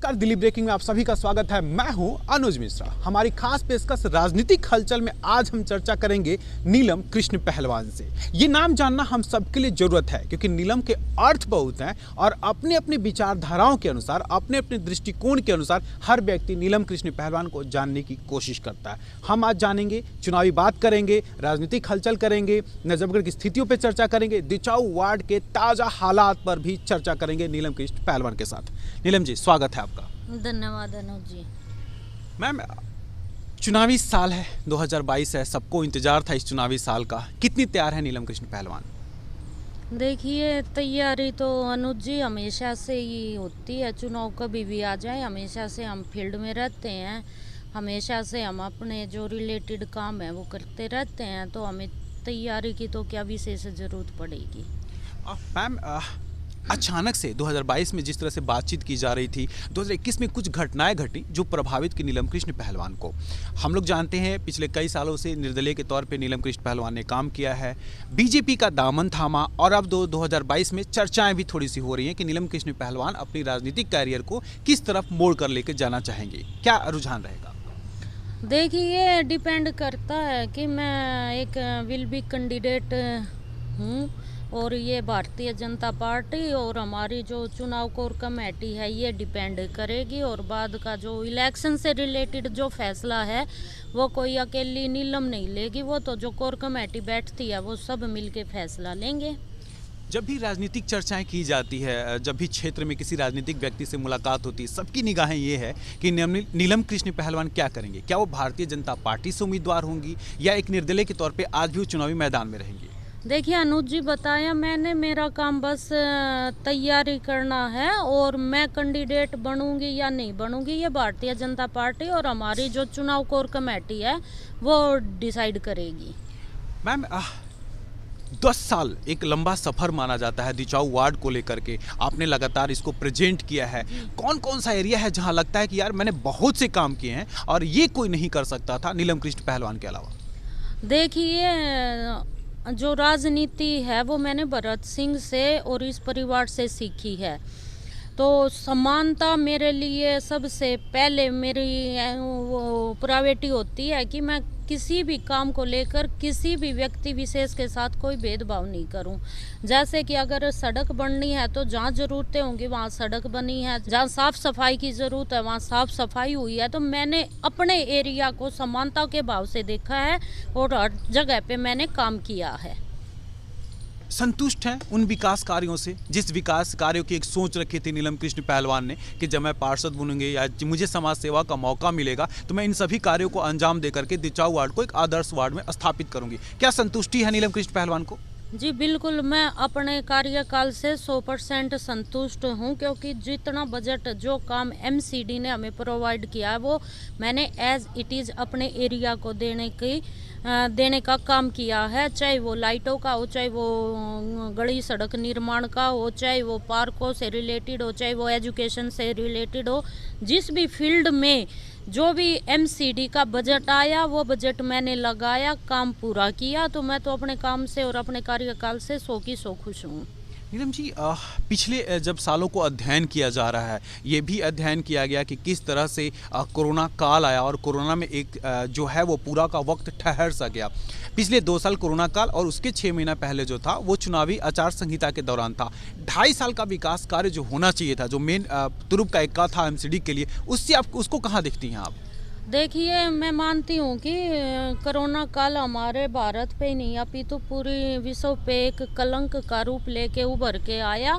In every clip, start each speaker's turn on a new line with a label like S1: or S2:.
S1: नमस्कार, दिल्ली ब्रेकिंग में आप सभी का स्वागत है। मैं हूं अनुज मिश्रा। हमारी खास पेशकश राजनीतिक हलचल में आज हम चर्चा करेंगे नीलम कृष्ण पहलवान से। ये नाम जानना हम सबके लिए जरूरत है क्योंकि नीलम के अर्थ बहुत हैं और अपने अपने विचारधाराओं के अनुसार, अपने अपने दृष्टिकोण के अनुसार हर व्यक्ति नीलम कृष्ण पहलवान को जानने की कोशिश करता है। हम आज जानेंगे, चुनावी बात करेंगे, राजनीतिक हलचल करेंगे, नजफगढ़ की स्थितियों पर चर्चा करेंगे, दिचाऊ वार्ड के ताजा हालात पर भी चर्चा करेंगे नीलम कृष्ण पहलवान के साथ। नीलम जी, स्वागत है आपका।
S2: धन्यवाद अनुज जी।
S1: मैम, चुनावी साल है, 2022 है, सबको इंतजार था इस चुनावी साल का। कितनी तैयार है नीलम कृष्ण पहलवान?
S2: देखिए, तैयारी तो अनुज जी हमेशा से ही होती है। चुनाव कभी भी आ जाए, हमेशा से हम फील्ड में रहते हैं, हमेशा से हम अपने जो रिलेटेड काम है वो करते रहते हैं, तो हमें तैयारी की तो क्या विशेष ज़रूरत पड़ेगी।
S1: मैम, अचानक से 2022 में जिस तरह से बातचीत की जा रही थी, 2021 में कुछ घटनाएं घटी जो प्रभावित की नीलम कृष्ण पहलवान को। हम लोग जानते हैं पिछले कई सालों से निर्दलीय के तौर पे नीलम कृष्ण पहलवान ने काम किया है, बीजेपी का दामन थामा, और अब 2022 में चर्चाएं भी थोड़ी सी हो रही हैं कि नीलम कृष्ण पहलवान अपनी राजनीतिक कैरियर को किस तरफ मोड़ कर लेकर जाना चाहेंगे। क्या रुझान रहेगा?
S2: देखिए, ये डिपेंड करता है कि मैं एक विल बी कैंडिडेट हूँ, और ये भारतीय जनता पार्टी और हमारी जो चुनाव कोर कमेटी है ये डिपेंड करेगी, और बाद का जो इलेक्शन से रिलेटेड जो फैसला है वो कोई अकेली नीलम नहीं लेगी, वो तो जो कोर कमेटी बैठती है वो सब मिलके फैसला लेंगे।
S1: जब भी राजनीतिक चर्चाएं की जाती है, जब भी क्षेत्र में किसी राजनीतिक व्यक्ति से मुलाकात होती है, सबकी निगाहें ये है कि नीलम कृष्ण पहलवान क्या करेंगे। क्या वो भारतीय जनता पार्टी से उम्मीदवार होंगी या एक निर्दलीय के तौर पे आज भी वो चुनावी मैदान में रहेंगी?
S2: देखिए अनुज जी, बताया मैंने, मेरा काम बस तैयारी करना है, और मैं कैंडिडेट बनूंगी या नहीं बनूंगी ये भारतीय जनता पार्टी और हमारी जो चुनाव कोर कमेटी है वो डिसाइड करेगी।
S1: मैम, 10 साल एक लंबा सफर माना जाता है दिचाऊ वार्ड को लेकर के। आपने लगातार इसको प्रेजेंट किया है। कौन कौन सा एरिया है जहां लगता है कि यार मैंने बहुत से काम किए हैं और ये कोई नहीं कर सकता था नीलम कृष्ण पहलवान के अलावा?
S2: देखिए, जो राजनीति है वो मैंने भरत सिंह से और इस परिवार से सीखी है, तो समानता मेरे लिए सबसे पहले मेरी वो प्रायोरिटी होती है कि मैं किसी भी काम को लेकर किसी भी व्यक्ति विशेष के साथ कोई भेदभाव नहीं करूं। जैसे कि अगर सड़क बननी है तो जहाँ ज़रूरतें होंगी वहाँ सड़क बनी है, जहाँ साफ़ सफाई की ज़रूरत है वहाँ साफ़ सफाई हुई है, तो मैंने अपने एरिया को समानता के भाव से देखा है और हर जगह पे मैंने काम किया है।
S1: संतुष्ट हैं उन विकास कार्यों से, जिस विकास कार्यों की एक सोच रखी थी नीलम कृष्ण पहलवान ने कि जब मैं पार्षद बनूंगे या मुझे समाज सेवा का मौका मिलेगा तो मैं इन सभी कार्यों को अंजाम देकर के दिचाऊ वार्ड को एक आदर्श वार्ड में स्थापित करूंगी। क्या संतुष्टि है नीलम कृष्ण पहलवान को?
S2: जी बिल्कुल, मैं अपने कार्यकाल से 100% संतुष्ट हूँ, क्योंकि जितना बजट जो काम एमसीडी ने हमें प्रोवाइड किया है वो मैंने एज इट इज़ अपने एरिया को देने का काम किया है। चाहे वो लाइटों का हो, चाहे वो गली सड़क निर्माण का हो, चाहे वो पार्कों से रिलेटेड हो, चाहे वो एजुकेशन से रिलेटेड हो, जिस भी फील्ड में जो भी एमसीडी का बजट आया वो बजट मैंने लगाया, काम पूरा किया। तो मैं तो अपने काम से और अपने कार्यकाल से 100 की 100 खुश हूँ।
S1: नीलम जी, पिछले जब सालों को अध्ययन किया जा रहा है, ये भी अध्ययन किया गया कि किस तरह से कोरोना काल आया और कोरोना में एक जो है वो पूरा का वक्त ठहर सा गया। पिछले 2 साल कोरोना काल और उसके 6 महीना पहले जो था वो चुनावी आचार संहिता के दौरान था। 2.5 साल का विकास कार्य जो होना चाहिए था, जो मेन तुरुप का इक्का था एमसीडी के लिए, उससे आप उसको कहाँ देखती हैं आप?
S2: देखिए, मैं मानती हूँ कि कोरोना काल हमारे भारत पे ही नहीं अपितु पूरी विश्व पे एक कलंक का रूप लेके उभर के आया,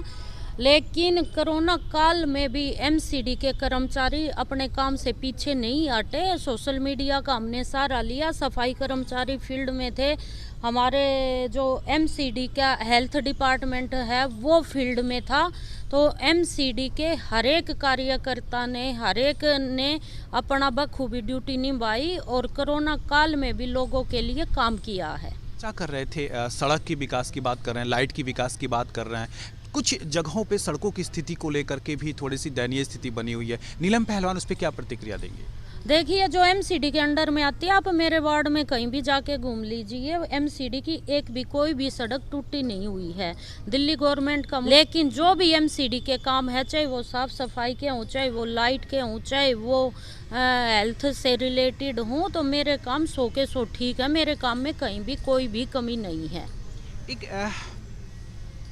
S2: लेकिन कोरोना काल में भी एमसीडी के कर्मचारी अपने काम से पीछे नहीं हटे। सोशल मीडिया का हमने सहारा लिया, सफाई कर्मचारी फील्ड में थे, हमारे जो एमसीडी का हेल्थ डिपार्टमेंट है वो फील्ड में था, तो एमसीडी के हर एक कार्यकर्ता ने, हर एक ने अपना बखूबी ड्यूटी निभाई और कोरोना काल में भी लोगों के लिए काम किया है।
S1: क्या कर रहे थे? सड़क की विकास की बात कर रहे हैं, लाइट की विकास की बात कर रहे हैं। कुछ जगहों पे सड़कों की स्थिति को लेकर के भी थोड़ी सी दयनीय स्थिति बनी हुई है। नीलम पहलवान उस पर क्या प्रतिक्रिया देंगे?
S2: देखिए, जो एमसीडी के अंडर में आती है, आप मेरे वार्ड में कहीं भी जाके घूम लीजिए, एमसीडी की एक भी कोई भी सड़क टूटी नहीं हुई है। दिल्ली गवर्नमेंट का, लेकिन जो भी एमसीडी के काम है, चाहे वो साफ सफाई के हों, चाहे वो लाइट के हों, चाहे वो हेल्थ से रिलेटेड हों, तो मेरे काम 100 के 100 ठीक है। मेरे काम में कहीं भी कोई भी कमी नहीं है।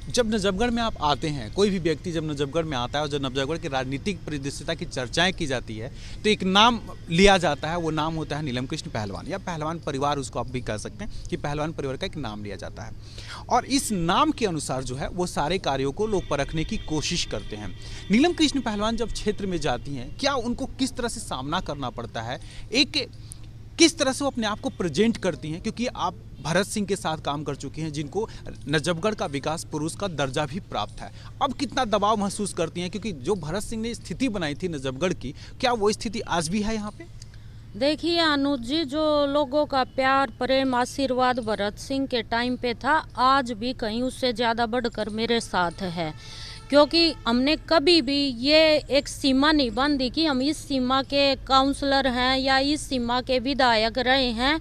S1: जब नजफगढ़ में आप आते हैं, कोई भी व्यक्ति जब नजफगढ़ में आता है और जब नजफगढ़ की राजनीतिक परिदृश्यता की चर्चाएं की जाती है, तो एक नाम लिया जाता है। वो नाम होता है नीलम कृष्ण पहलवान, या पहलवान परिवार उसको आप भी कह सकते हैं कि पहलवान परिवार का एक नाम लिया जाता है। और इस नाम के अनुसार जो है वो सारे कार्यों को लोग परखने की कोशिश करते हैं। नीलम कृष्ण पहलवान जब क्षेत्र में जाती हैं, क्या उनको किस तरह से सामना करना पड़ता है, किस तरह से वो अपने आप को प्रेजेंट करती हैं? क्योंकि आप भरत सिंह के साथ काम कर चुकी हैं, जिनको नजफगढ़ का विकास पुरुष का दर्जा भी प्राप्त है। अब कितना दबाव महसूस करती हैं, क्योंकि जो भरत सिंह ने स्थिति बनाई थी नजफगढ़ की, क्या वो स्थिति आज भी है यहाँ पे?
S2: देखिए अनुज जी, जो लोगों का प्यार प्रेम आशीर्वाद भरत सिंह के टाइम पे था, आज भी कहीं उससे ज़्यादा बढ़कर मेरे साथ है। क्योंकि हमने कभी भी ये एक सीमा नहीं बांधी कि हम इस सीमा के काउंसलर हैं या इस सीमा के विधायक रहे हैं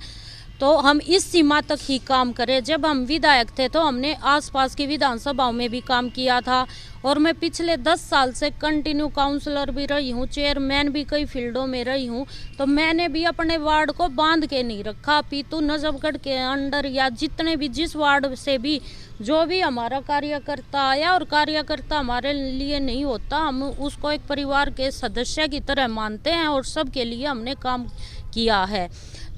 S2: तो हम इस सीमा तक ही काम करें। जब हम विधायक थे तो हमने आसपास की विधानसभाओं में भी काम किया था, और मैं पिछले 10 साल से कंटिन्यू काउंसलर भी रही हूँ, चेयरमैन भी कई फील्डों में रही हूँ। तो मैंने भी अपने वार्ड को बांध के नहीं रखा। पीतू नजफगढ़ के अंडर या जितने भी जिस वार्ड से भी जो भी हमारा कार्यकर्ता आया, और कार्यकर्ता हमारे लिए नहीं होता, हम उसको एक परिवार के सदस्य की तरह मानते हैं और सबके लिए हमने काम किया है।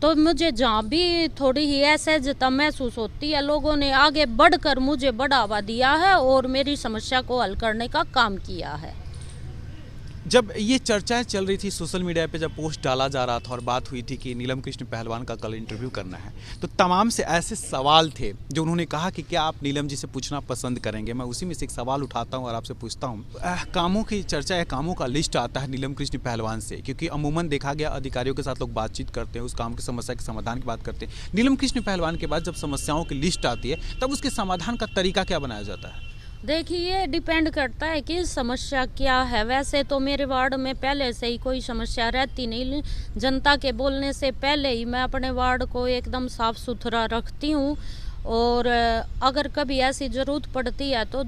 S2: तो मुझे जहाँ भी थोड़ी ही असहजता महसूस होती है, लोगों ने आगे बढ़कर मुझे बढ़ावा दिया है और मेरी समस्या को हल करने का काम किया है।
S1: जब ये चर्चाएं चल रही थी सोशल मीडिया पे, जब पोस्ट डाला जा रहा था और बात हुई थी कि नीलम कृष्ण पहलवान का कल इंटरव्यू करना है, तो तमाम से ऐसे सवाल थे जो उन्होंने कहा कि क्या आप नीलम जी से पूछना पसंद करेंगे। मैं उसी में से एक सवाल उठाता हूं और आपसे पूछता हूं। कामों की चर्चा या कामों का लिस्ट आता है नीलम कृष्ण पहलवान से, क्योंकि अमूमन देखा गया अधिकारियों के साथ लोग बातचीत करते हैं, उस काम की समस्या के समाधान की बात करते हैं। नीलम कृष्ण पहलवान के बाद जब समस्याओं की लिस्ट आती है, तब उसके समाधान का तरीका क्या बनाया जाता है?
S2: देखिए, डिपेंड करता है कि समस्या क्या है। वैसे तो मेरे वार्ड में पहले से ही कोई समस्या रहती नहीं। जनता के बोलने से पहले ही मैं अपने वार्ड को एकदम साफ सुथरा रखती हूँ, और अगर कभी ऐसी ज़रूरत पड़ती है तो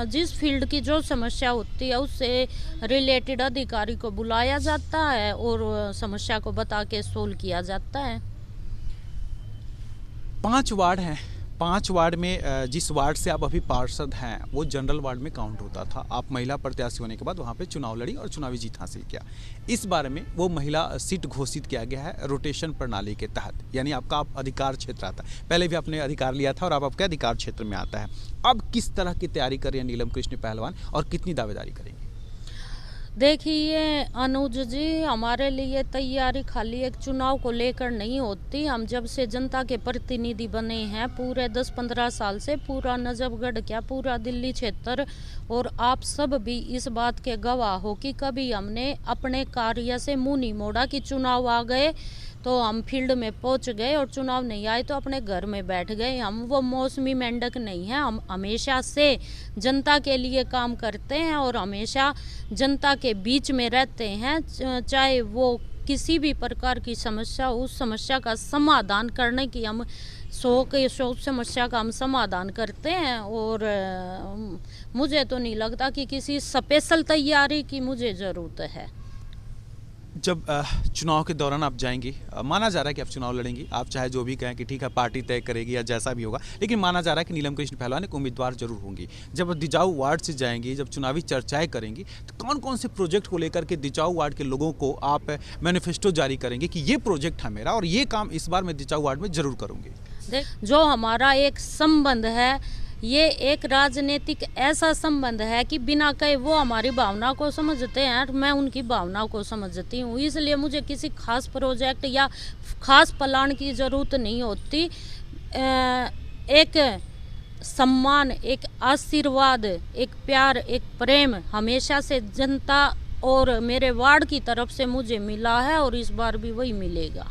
S2: जिस फील्ड की जो समस्या होती है उससे रिलेटेड अधिकारी को बुलाया जाता है और समस्या को बता के सोल्व किया जाता है।
S1: 5 वार्ड हैं। 5 वार्ड में जिस वार्ड से आप अभी पार्षद हैं वो जनरल वार्ड में काउंट होता था। आप महिला प्रत्याशी होने के बाद वहाँ पे चुनाव लड़ी और चुनावी जीत हासिल किया। इस बार में वो महिला सीट घोषित किया गया है रोटेशन प्रणाली के तहत, यानी आपका अधिकार क्षेत्र आता है। पहले भी आपने अधिकार लिया था और अब आपके अधिकार क्षेत्र में आता है। अब किस तरह की तैयारी कर रही है नीलम कृष्ण पहलवान और कितनी दावेदारी करेंगे?
S2: देखिए अनुज जी, हमारे लिए तैयारी खाली एक चुनाव को लेकर नहीं होती। हम जब से जनता के प्रतिनिधि बने हैं, पूरे 10-15 साल से, पूरा नजफगढ़ क्या पूरा दिल्ली क्षेत्र और आप सब भी इस बात के गवाह हो कि कभी हमने अपने कार्य से मुंह नहीं मोड़ा कि चुनाव आ गए तो हम फील्ड में पहुंच गए, और चुनाव नहीं आए तो अपने घर में बैठ गए। हम वो मौसमी मेंढक नहीं हैं। हम हमेशा से जनता के लिए काम करते हैं और हमेशा जनता के बीच में रहते हैं। चाहे वो किसी भी प्रकार की समस्या, उस समस्या का समाधान करने की हम 100 समस्या का हम समाधान करते हैं। और मुझे तो नहीं लगता कि किसी स्पेशल तैयारी की मुझे ज़रूरत है।
S1: जब चुनाव के दौरान आप जाएंगी, माना जा रहा है कि आप चुनाव लड़ेंगी, आप चाहे जो भी कहें कि ठीक है पार्टी तय करेगी या जैसा भी होगा, लेकिन माना जा रहा है कि नीलम कृष्ण पहलवान एक उम्मीदवार जरूर होंगी। जब दिजाऊ वार्ड से जाएंगी, जब चुनावी चर्चाएं करेंगी, तो कौन कौन से प्रोजेक्ट को लेकर के दिजाऊ वार्ड के लोगों को आप मैनिफेस्टो जारी करेंगे कि ये प्रोजेक्ट है मेरा और ये काम इस बार मैं दिजाऊ वार्ड में जरूर करूँगी?
S2: जो हमारा एक संबंध है, ये एक राजनीतिक ऐसा संबंध है कि बिना कहे वो हमारी भावना को समझते हैं, मैं उनकी भावना को समझती हूँ। इसलिए मुझे किसी खास प्रोजेक्ट या खास प्लान की ज़रूरत नहीं होती। एक सम्मान, एक आशीर्वाद, एक प्यार, एक प्रेम हमेशा से जनता और मेरे वार्ड की तरफ से मुझे मिला है और इस बार भी वही मिलेगा।